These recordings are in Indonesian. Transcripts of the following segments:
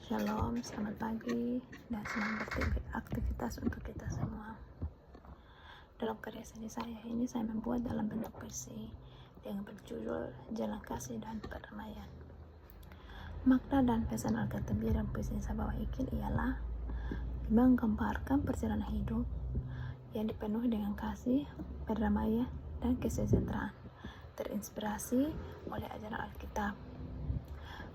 Shalom, selamat pagi dan selamat beraktivitas untuk kita semua. Dalam karya seni saya ini saya membuat dalam bentuk puisi dengan berjudul Jalan Kasih dan Perdamaian. Makna dan pesan Alkitab dalam puisi yang saya bawa ini ialah menggambarkan perjalanan hidup yang dipenuhi dengan kasih, perdamaian, dan kesejahteraan, terinspirasi oleh ajaran Alkitab.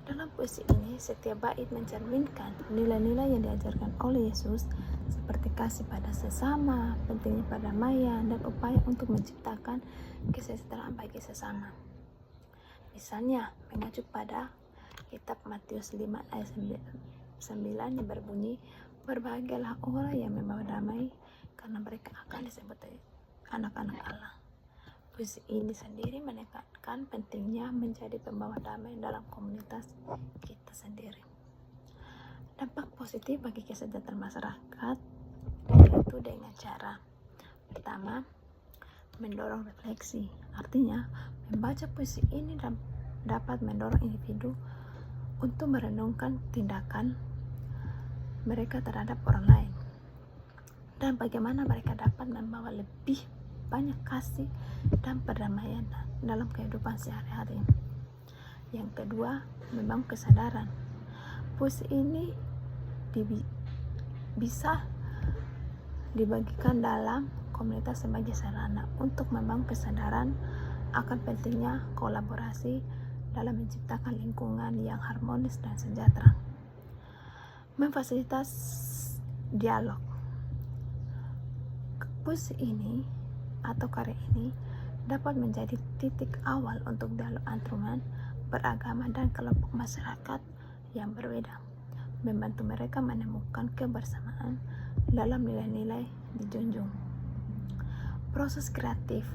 Dalam puisi ini, setiap bait mencerminkan nilai-nilai yang diajarkan oleh Yesus seperti kasih pada sesama, pentingnya perdamaian, dan upaya untuk menciptakan kesejahteraan bagi sesama. Misalnya, mengacu pada kitab Matius 5 ayat 9 yang berbunyi, "Berbahagialah orang yang membawa damai, karena mereka akan disebut anak-anak Allah." Puisi ini sendiri menekankan pentingnya menjadi pembawa damai dalam komunitas kita sendiri. Dampak positif bagi kesejahteraan masyarakat yaitu dengan cara pertama, mendorong refleksi. Artinya, membaca puisi ini dapat mendorong individu untuk merenungkan tindakan mereka terhadap orang lain dan bagaimana mereka dapat membawa lebih banyak kasih dan perdamaian dalam kehidupan sehari-hari. Yang kedua, membangun kesadaran. Puisi ini bisa dibagikan dalam komunitas sebagai sarana untuk membangun kesadaran akan pentingnya kolaborasi dalam menciptakan lingkungan yang harmonis dan sejahtera. Memfasilitas dialog. Puisi ini atau karya ini dapat menjadi titik awal untuk dialog antarumat beragama dan kelompok masyarakat yang berbeda, membantu mereka menemukan kebersamaan dalam nilai-nilai dijunjung. Proses kreatif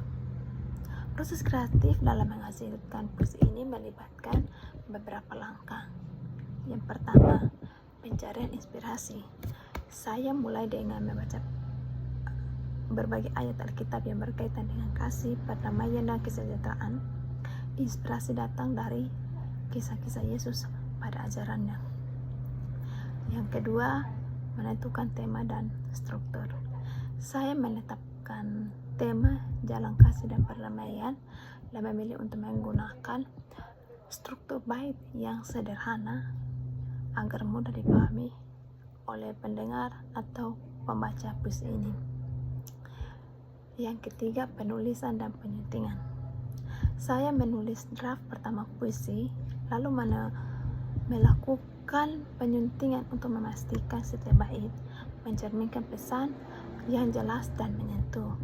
dalam menghasilkan puisi ini melibatkan beberapa langkah. Yang pertama, pencarian inspirasi. Saya mulai dengan membaca berbagai ayat Alkitab yang berkaitan dengan kasih, perdamaian, dan kesejahteraan. Inspirasi datang dari kisah-kisah Yesus pada ajarannya. Yang kedua, menentukan tema dan struktur. Saya menetapkan tema jalan kasih dan perdamaian dan memilih untuk menggunakan struktur bait yang sederhana agar mudah dipahami oleh pendengar atau pembaca puisi ini. Yang ketiga, penulisan dan penyuntingan. Saya menulis draft pertama puisi, lalu melakukan penyuntingan untuk memastikan setiap bait mencerminkan pesan yang jelas dan menyentuh.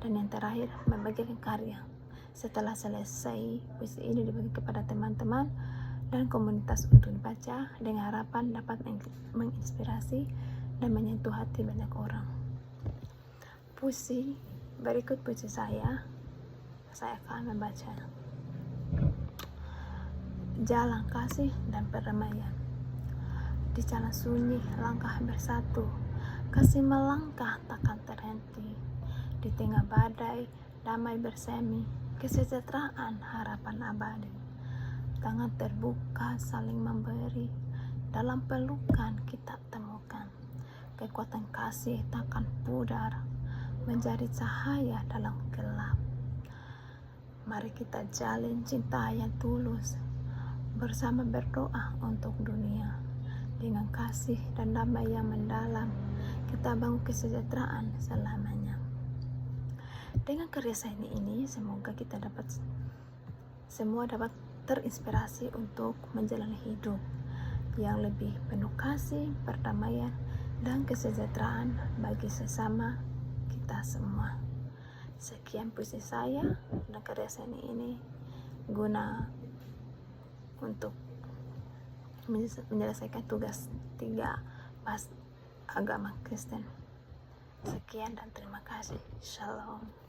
Dan yang terakhir, membagikan karya. Setelah selesai, puisi ini dibagi kepada teman-teman dan komunitas untuk dibaca dengan harapan dapat menginspirasi dan menyentuh hati banyak orang. Berikut puisi saya akan membaca. Jalan kasih dan perdamaian. Di jalan sunyi langkah bersatu, kasih melangkah takkan terhenti. Di tengah badai damai bersemi, kesejahteraan harapan abadi. Tangan terbuka saling memberi, dalam pelukan kita temukan. Kekuatan kasih takkan pudar, menjadi cahaya dalam gelap. Mari kita jalin cinta yang tulus, bersama berdoa untuk dunia. Dengan kasih dan damai yang mendalam, kita bangun kesejahteraan selamanya. Dengan karya seni ini, semoga kita semua dapat terinspirasi untuk menjalani hidup yang lebih penuh kasih, perdamaian, dan kesejahteraan bagi sesama kita semua. Sekian puisi saya dan karya seni ini guna untuk menyelesaikan tugas 3 pas agama Kristen. Sekian dan terima kasih. Shalom.